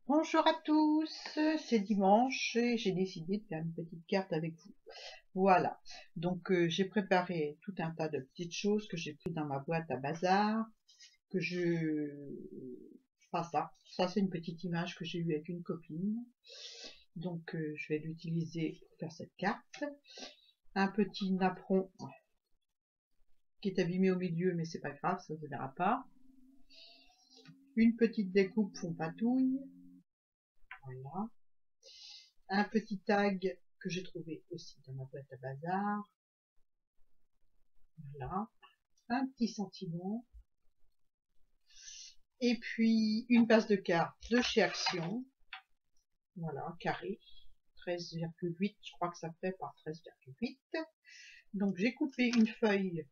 Bonjour à tous, c'est dimanche et j'ai décidé de faire une petite carte avec vous. Voilà, donc j'ai préparé tout un tas de petites choses que j'ai pris dans ma boîte à bazar, que je... Pas ça c'est une petite image que j'ai eue avec une copine, donc je vais l'utiliser pour faire cette carte. Un petit napperon qui est abîmé au milieu mais c'est pas grave, ça ne se verra pas. Une petite découpe fond patouille, voilà. Un petit tag que j'ai trouvé aussi dans ma boîte à bazar. Voilà. Un petit sentiment. Et puis une passe de cartes de chez Action. Voilà, carré. 13,8, je crois que ça fait par 13,8. Donc j'ai coupé une feuille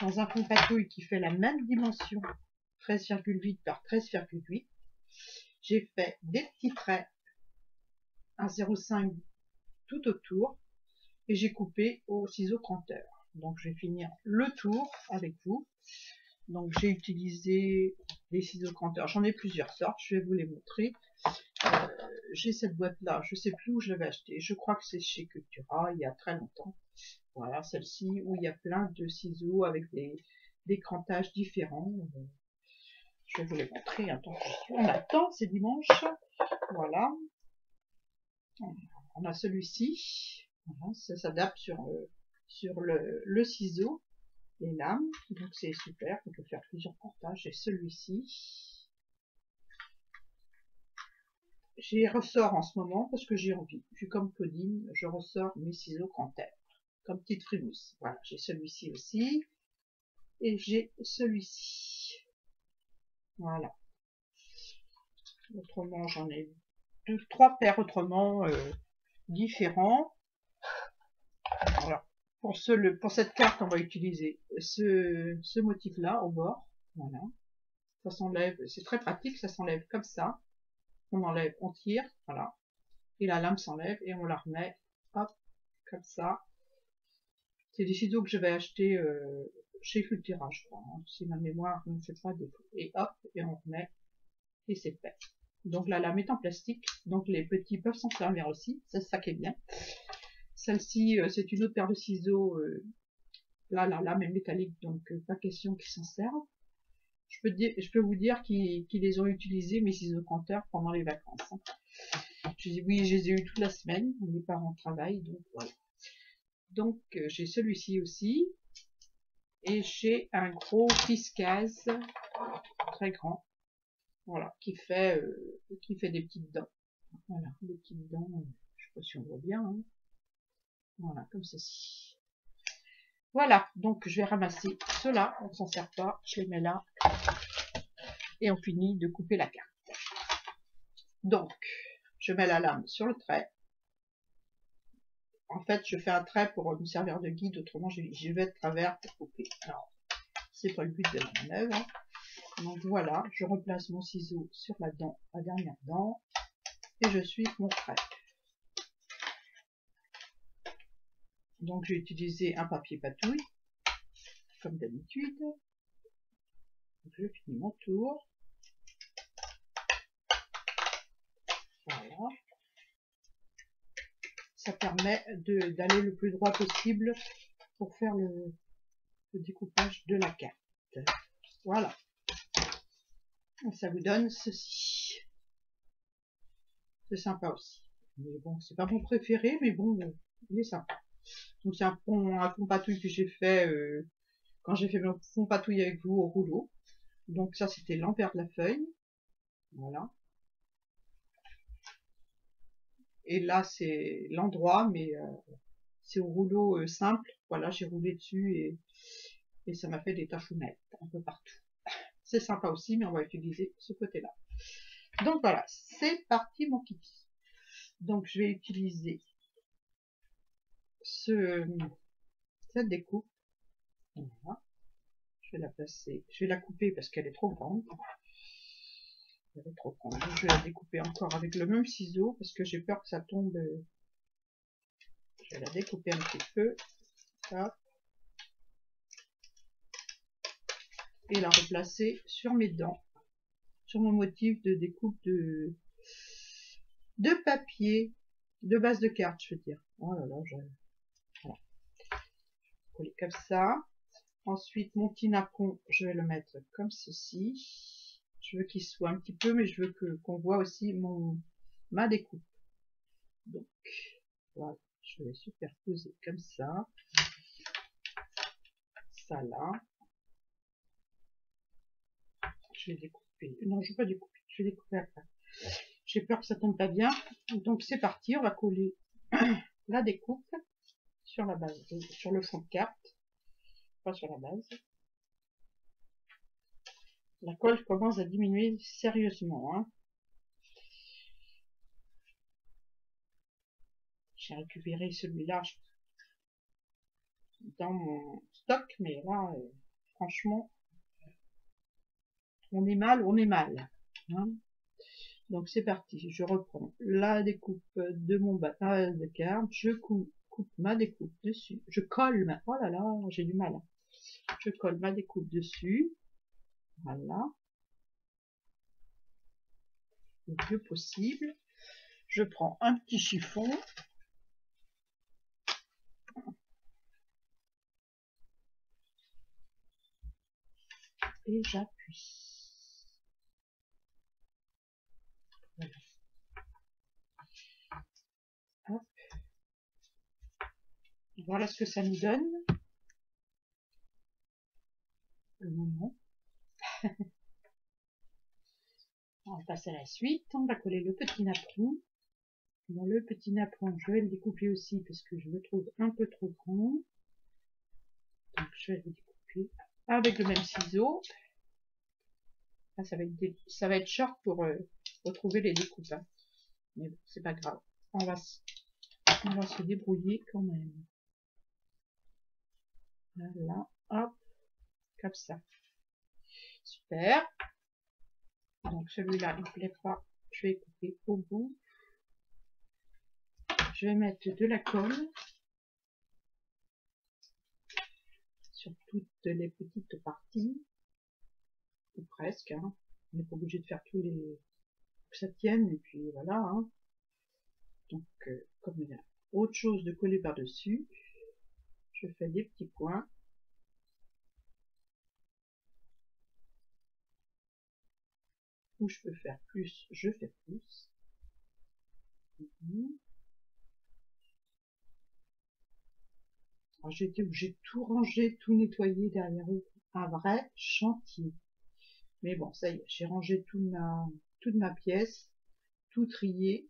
dans un fond patouille qui fait la même dimension, 13,8 par 13,8. J'ai fait des petits traits à 0,5 tout autour et j'ai coupé au ciseau cranteur. Donc je vais finir le tour avec vous. Donc j'ai utilisé des ciseaux cranteurs, j'en ai plusieurs sortes, je vais vous les montrer. J'ai cette boîte là, je sais plus où je l'avais acheté, je crois que c'est chez Cultura il y a très longtemps. Voilà, celle-ci où il y a plein de ciseaux avec des crantages différents. Je vais vous les montrer, attends, on attend, c'est dimanche. Voilà, on a celui-ci, voilà, ça s'adapte sur le ciseau. Les lames, donc c'est super, on peut faire plusieurs portages. J'ai celui-ci. J'y ressors en ce moment parce que j'ai envie. Je suis comme Claudine, je ressors mes ciseaux crantaires, comme petite frimousse. Voilà, j'ai celui-ci aussi. Et j'ai celui-ci. Voilà. Autrement, j'en ai trois paires autrement différents. Voilà. Pour cette carte, on va utiliser ce motif-là au bord. Voilà. Ça s'enlève, c'est très pratique, ça s'enlève comme ça. On enlève, on tire, voilà. Et la lame s'enlève et on la remet, hop, comme ça. C'est des ciseaux que je vais acheter chez Cultura, je crois, hein, si ma mémoire ne me fait pas défaut. Et hop, et on remet, et c'est fait. Donc la lame est en plastique, donc les petits peuvent s'en servir aussi, c'est ça qui est bien. Celle-ci, c'est une autre paire de ciseaux, là la lame est métallique, donc pas question qu'ils s'en servent. Je peux vous dire qu'ils les ont utilisés, mes ciseaux cranteurs, pendant les vacances. Hein. Oui, je les ai eu toute la semaine, mes parents travaillent, donc voilà. Donc j'ai celui-ci aussi, et j'ai un gros Piscase, très grand, voilà, qui fait des petites dents. Voilà, des petites dents, je sais pas si on voit bien, hein. Voilà, comme ceci. Voilà, donc je vais ramasser ceux-là, on ne s'en sert pas, je les mets là, et on finit de couper la carte. Donc, je mets la lame sur le trait. En fait, je fais un trait pour me servir de guide, autrement je vais de travers pour couper. Alors, c'est pas le but de la manœuvre. Donc voilà, je replace mon ciseau sur la dent, la dernière dent, et je suis mon trait. Donc j'ai utilisé un papier patouille, comme d'habitude. Je finis mon tour. Voilà. Ça permet d'aller le plus droit possible pour faire le découpage de la carte. Voilà. Et ça vous donne ceci. C'est sympa aussi. Mais bon, c'est pas mon préféré, mais bon, il est sympa. Donc c'est un fond patouille que j'ai fait quand j'ai fait mon fond patouille avec vous au rouleau. Donc ça c'était l'envers de la feuille. Voilà. Et là c'est l'endroit, mais c'est au rouleau simple. Voilà, j'ai roulé dessus et ça m'a fait des tachounettes un peu partout. C'est sympa aussi, mais on va utiliser ce côté-là. Donc voilà, c'est parti mon kiki. Donc je vais utiliser cette découpe. Voilà. Je vais la placer, je vais la couper parce qu'elle est trop grande. Elle est trop grande. Je vais la découper encore avec le même ciseau parce que j'ai peur que ça tombe. Je vais la découper un petit peu. Hop. Et la replacer sur mes dents, sur mon motif de découpe de papier, de base de carte, je veux dire. Oh là là, voilà. Coller comme ça. Ensuite, mon petit napperon, je vais le mettre comme ceci. Je veux qu'il soit un petit peu, mais je veux qu'on voit aussi ma découpe. Donc, voilà, je vais superposer comme ça. Ça là. Je vais découper. Non, je vais pas découper. Je vais découper après. J'ai peur que ça tombe pas bien. Donc c'est parti, on va coller la découpe sur la base, sur le fond de carte, pas sur la base. La colle commence à diminuer sérieusement. Hein. J'ai récupéré celui-là dans mon stock, mais là, franchement, on est mal, on est mal. Hein. Donc c'est parti, je reprends la découpe de mon base de carte, je coupe ma découpe dessus, je colle oh là là, j'ai du mal. Je colle ma découpe dessus, voilà, le mieux possible. Je prends un petit chiffon, et j'appuie. Voilà. Hop. Voilà ce que ça nous donne. Le moment. On passe à la suite. On va coller le petit napperon. Dans le petit napperon, je vais le découper aussi parce que je le trouve un peu trop grand. Donc je vais le découper avec le même ciseau. Ah, ça va être short pour retrouver les découpes. Hein. Mais bon, c'est pas grave. On va se débrouiller quand même. Voilà, hop, comme ça. Super. Donc celui-là, il ne plaît pas. Je vais couper au bout. Je vais mettre de la colle sur toutes les petites parties. Ou presque. Hein. On n'est pas obligé de faire tous les... que ça tienne. Et puis voilà. Hein. Donc, comme il y a autre chose de coller par-dessus, je fais des petits points. Où je peux faire plus, je fais plus. J'ai été obligée de tout ranger, tout nettoyer derrière eux. Un vrai chantier. Mais bon, ça y est, j'ai rangé toute ma pièce, tout trié.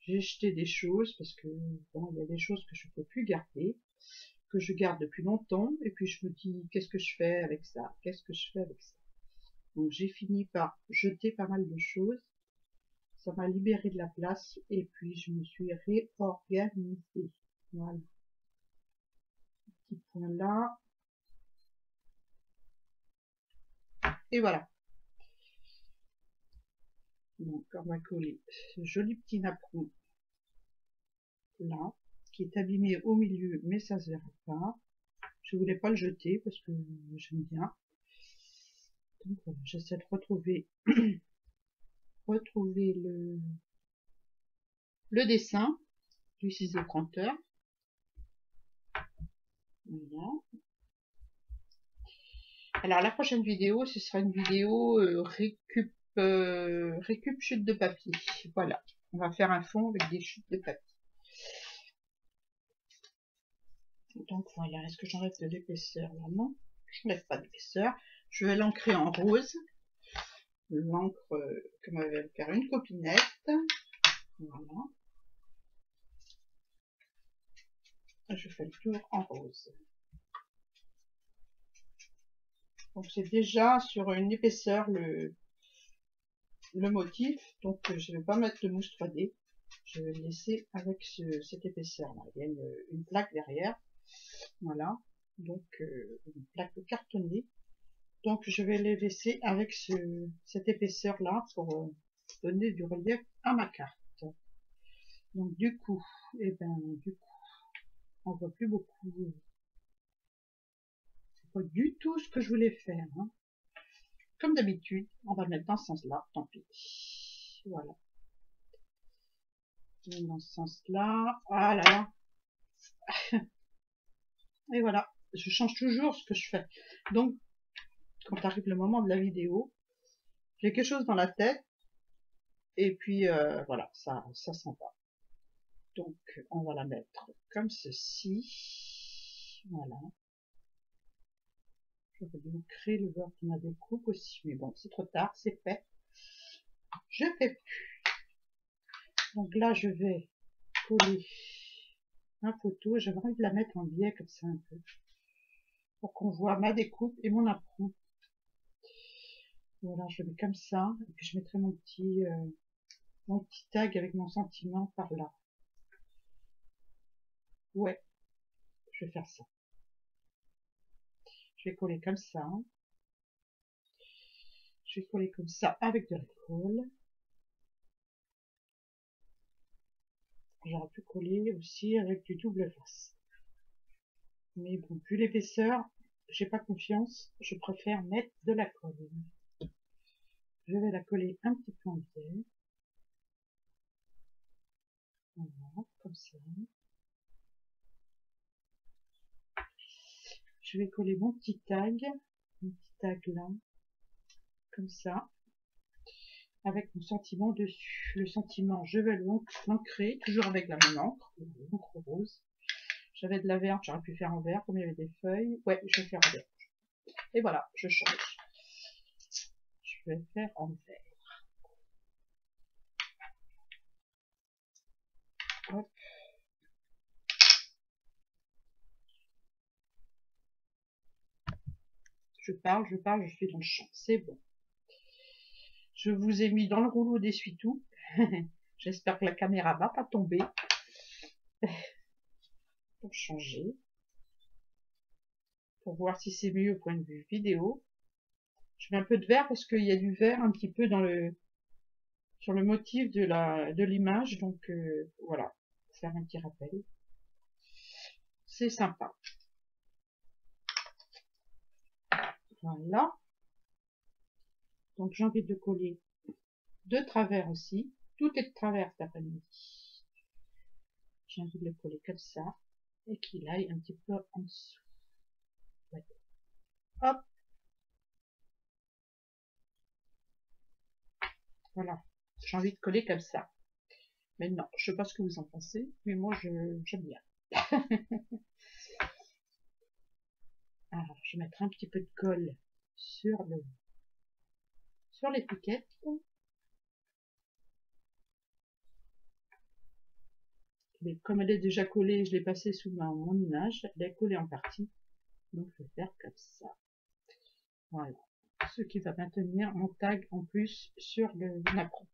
J'ai jeté des choses parce que bon, il y a des choses que je peux plus garder, que je garde depuis longtemps. Et puis je me dis, qu'est-ce que je fais avec ça? Qu'est-ce que je fais avec ça? Donc j'ai fini par jeter pas mal de choses. Ça m'a libéré de la place et puis je me suis réorganisée. Voilà. Petit point là. Et voilà. Donc on va coller ce joli petit napperon là, qui est abîmé au milieu, mais ça se verra pas. Je voulais pas le jeter parce que j'aime bien. Donc voilà, j'essaie de retrouver le dessin du ciseau pointeur. Voilà. Alors la prochaine vidéo, ce sera une vidéo récup chute de papier. Voilà, on va faire un fond avec des chutes de papier. Donc voilà, est-ce que j'enlève de l'épaisseur là? Non, je n'enlève pas d'épaisseur. Je vais l'ancrer en rose. L'encre que m'avait faire une copinette. Voilà. Je fais le tour en rose. Donc c'est déjà sur une épaisseur le motif, donc je ne vais pas mettre de mousse 3D. Je vais le laisser avec cette épaisseur là. Il y a une plaque derrière. Voilà. Donc une plaque cartonnée. Donc je vais les laisser avec cette épaisseur là pour donner du relief à ma carte. Donc du coup, on voit plus beaucoup. C'est pas du tout ce que je voulais faire. Hein. Comme d'habitude, on va le mettre dans ce sens-là, tant pis. Voilà. dans ce sens-là. Ah là là. Et voilà, je change toujours ce que je fais. Donc, quand arrive le moment de la vidéo, j'ai quelque chose dans la tête, et puis voilà, ça s'en va. Donc, on va la mettre comme ceci. Voilà. J'aurais dû créer le bord de ma découpe aussi, mais bon, c'est trop tard, c'est fait. Je fais plus. Donc là, je vais coller ma photo. J'avais envie de la mettre en biais comme ça un peu, pour qu'on voit ma découpe et mon apron. Voilà, je le mets comme ça, et puis je mettrai mon petit tag avec mon sentiment par là. Ouais, je vais faire ça. Je vais coller comme ça. Je vais coller comme ça avec de la colle. J'aurais pu coller aussi avec du double face. Mais bon, vu l'épaisseur, j'ai pas confiance. Je préfère mettre de la colle. Je vais la coller un petit peu en biais. Voilà, comme ça. Je vais coller mon petit tag là, comme ça, avec mon sentiment dessus. Le sentiment, je vais l'ancrer, toujours avec la même encre, l'encre rose. J'avais de la verte, j'aurais pu faire en vert, comme il y avait des feuilles. Ouais, je vais faire en vert. Et voilà, je change. Je vais faire en vert. Hop. Je parle, je suis dans le champ. C'est bon. Je vous ai mis dans le rouleau d'essuie-tout. J'espère que la caméra va pas tomber. Pour changer. Pour voir si c'est mieux au point de vue vidéo. Je mets un peu de vert parce qu'il y a du vert un petit peu sur le motif de l'image. Donc voilà, pour faire un petit rappel. C'est sympa. Voilà. Donc j'ai envie de coller de travers aussi. Tout est de travers cet après-midi. J'ai envie de le coller comme ça. Et qu'il aille un petit peu en dessous. Ouais. Hop. Voilà. J'ai envie de coller comme ça. Mais non, je sais pas ce que vous en pensez, mais moi j'aime bien. Alors, je vais mettre un petit peu de colle sur l'étiquette. Mais comme elle est déjà collée, je l'ai passée sous mon image, elle est collée en partie. Donc je vais faire comme ça. Voilà. Ce qui va maintenir mon tag en plus sur l'apron.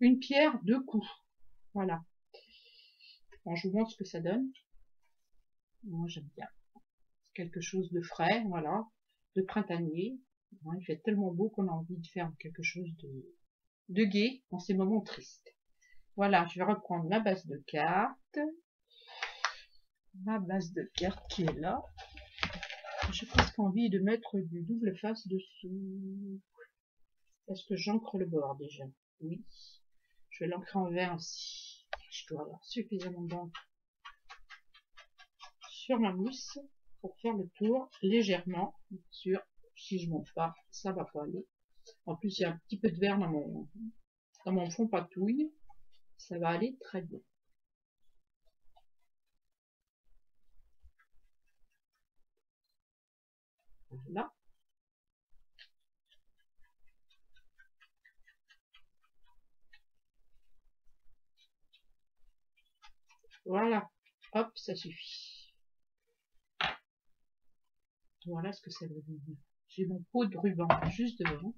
Une pierre, deux coups. Voilà. Bon, je vous montre ce que ça donne. Moi j'aime bien. Quelque chose de frais, voilà, de printanier. Il fait tellement beau qu'on a envie de faire quelque chose de gai dans ces moments tristes. Voilà, je vais reprendre ma base de cartes. Ma base de cartes qui est là. J'ai presque envie de mettre du double face dessous. Est-ce que j'ancre le bord déjà? Oui. Je vais l'ancrer en vert aussi. Je dois avoir suffisamment d'encre sur ma mousse pour faire le tour légèrement. Bien sûr, si je monte pas, ça va pas aller. En plus, il y a un petit peu de vert dans mon fond patouille. Ça va aller très bien. Voilà. Voilà. Hop, ça suffit. Voilà ce que ça veut dire. J'ai mon pot de ruban juste devant.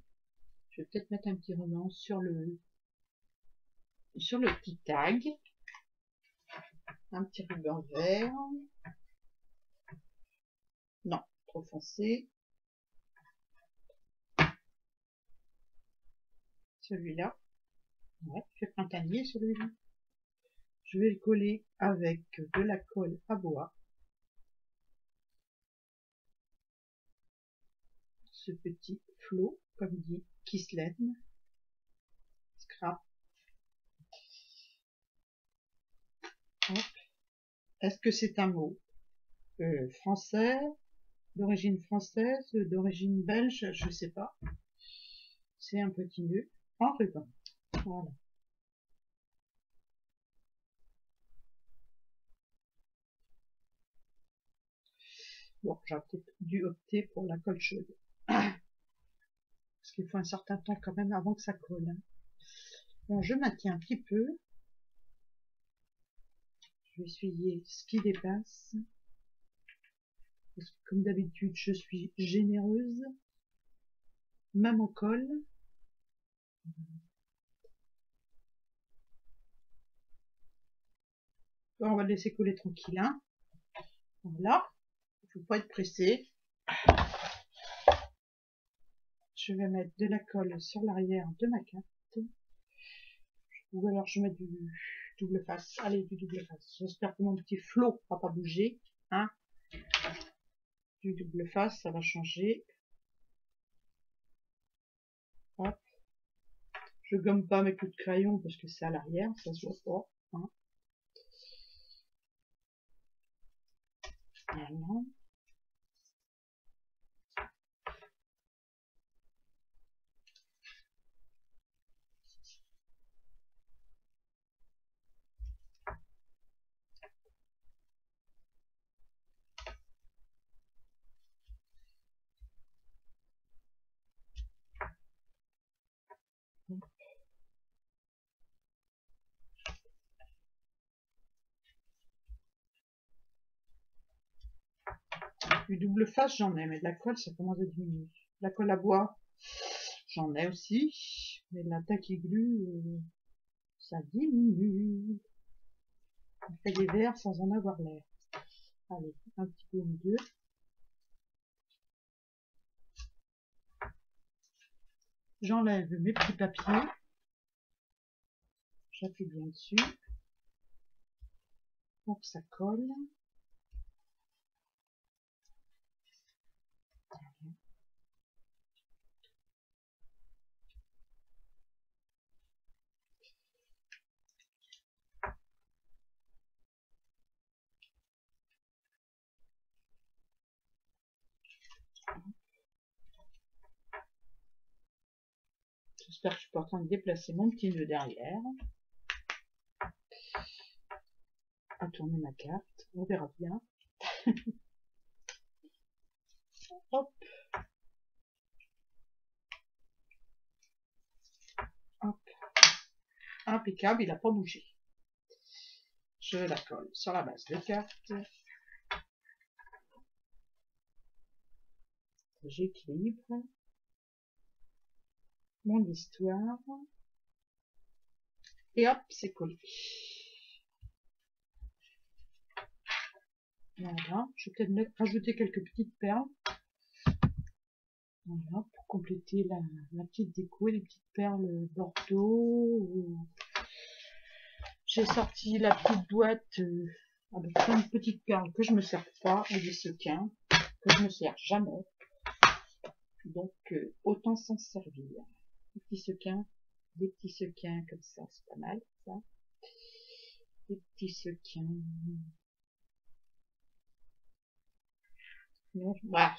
Je vais peut-être mettre un petit ruban sur le petit tag. Un petit ruban vert. Non, trop foncé. Celui-là. Ouais, fait printanier celui-là. Je vais le coller avec de la colle à bois. Ce petit flot, comme dit Kislen. Scrap. Est-ce que c'est un mot français, d'origine française, d'origine belge, je ne sais pas. C'est un petit nœud en ruban. Voilà. Bon, j'aurais peut-être dû opter pour la colle chaude. Parce qu'il faut un certain temps quand même avant que ça colle. Bon, je maintiens un petit peu. Je vais essuyer ce qui dépasse. Parce que comme d'habitude, je suis généreuse. Même en colle. Bon, on va le laisser couler tranquille. Hein. Voilà. Il ne faut pas être pressé. Je vais mettre de la colle sur l'arrière de ma carte. Ou alors je mets du double face. Allez, du double face. J'espère que mon petit flot va pas bouger. Hein. Du double face, ça va changer. Hop. Je gomme pas mes coups de crayon parce que c'est à l'arrière, ça se voit pas. Hein. Voilà. Du double face, j'en ai, mais de la colle, ça commence à diminuer. La colle à bois, j'en ai aussi, mais de la taquiglue, ça diminue. On fait des verres sans en avoir l'air. Allez, un petit peu ou deux. J'enlève mes petits papiers. J'appuie bien dessus pour que ça colle. J'espère que je suis pas en train de déplacer mon petit nœud derrière. À tourner ma carte, on verra bien. Hop. Hop. Impeccable, il n'a pas bougé. Je la colle sur la base de carte. J'équilibre mon histoire. Et hop, c'est collé. Voilà, je vais peut-être rajouter quelques petites perles. Voilà, pour compléter la petite déco, les petites perles Bordeaux. J'ai sorti la petite boîte avec plein de petites perles que je me sers pas, et des sequins que je me sers jamais. Donc autant s'en servir. Des petits sequins comme ça, c'est pas mal ça. Des petits sequins. Non, bah,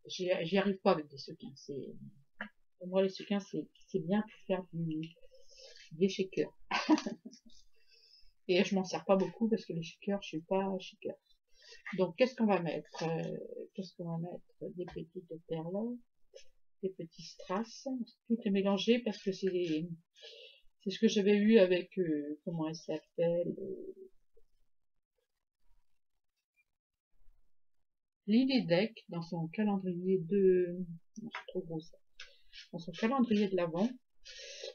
j'y arrive pas avec des sequins. Pour moi, les sequins, c'est bien pour faire des shakers. Et je m'en sers pas beaucoup parce que les shakers, je suis pas shaker. Donc, qu'est-ce qu'on va mettre des petites perles, des petits strass. Tout est mélangé parce que c'est ce que j'avais eu avec, comment elle s'appelle, Lily Deck dans son calendrier de... Non, c'est trop gros ça. Dans son calendrier de l'Avent.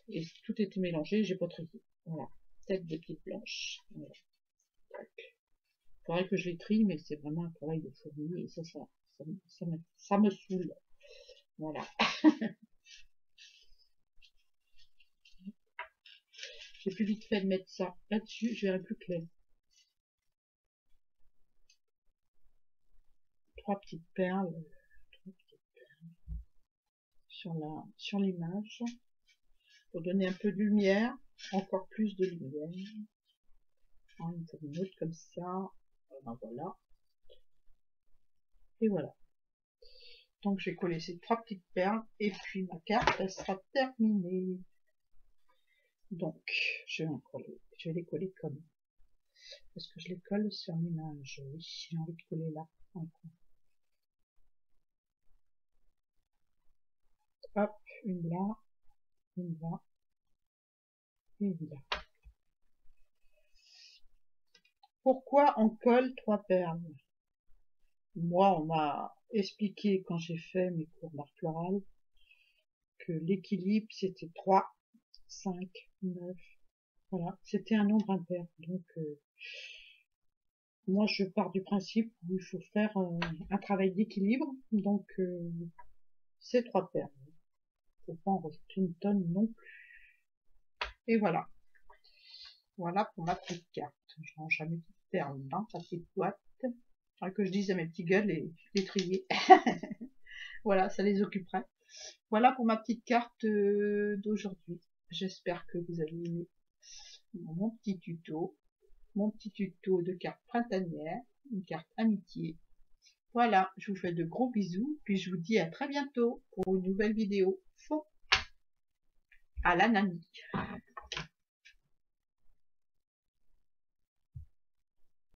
Et tout était mélangé, j'ai pas trié. Voilà. Peut-être des petites blanches. Voilà. Il faudrait que je les trie, mais c'est vraiment un travail de fourmi. Et ça me saoule. Voilà. J'ai plus vite fait de mettre ça là-dessus, je verrai plus clair. 3 petites perles. Sur l'image. Pour donner un peu de lumière. Encore plus de lumière. Une autre comme ça. Ben voilà. Et voilà. Donc j'ai collé ces 3 petites perles et puis ma carte elle sera terminée. Donc je vais les coller comme. Est-ce que je les colle sur mes linges? Oui, j'ai envie de coller là. Hop, une là, une là, et une là. Pourquoi on colle 3 perles? Moi, on m'a expliqué quand j'ai fait mes cours d'art floral que l'équilibre c'était 3, 5, 9. Voilà, c'était un nombre impair. Donc, moi, je pars du principe où il faut faire un travail d'équilibre. Donc, c'est 3 perles. Faut pas en rajouter une tonne non plus. Et voilà. Voilà pour ma petite carte. Je range mes petites perles dans sa petite boîte. Que je dise à mes petits gars les trier. Voilà, ça les occuperait. Voilà pour ma petite carte d'aujourd'hui. J'espère que vous avez aimé mon petit tuto. Mon petit tuto de carte printanière. Une carte amitié. Voilà, je vous fais de gros bisous. Puis je vous dis à très bientôt pour une nouvelle vidéo. Faux à la Nani.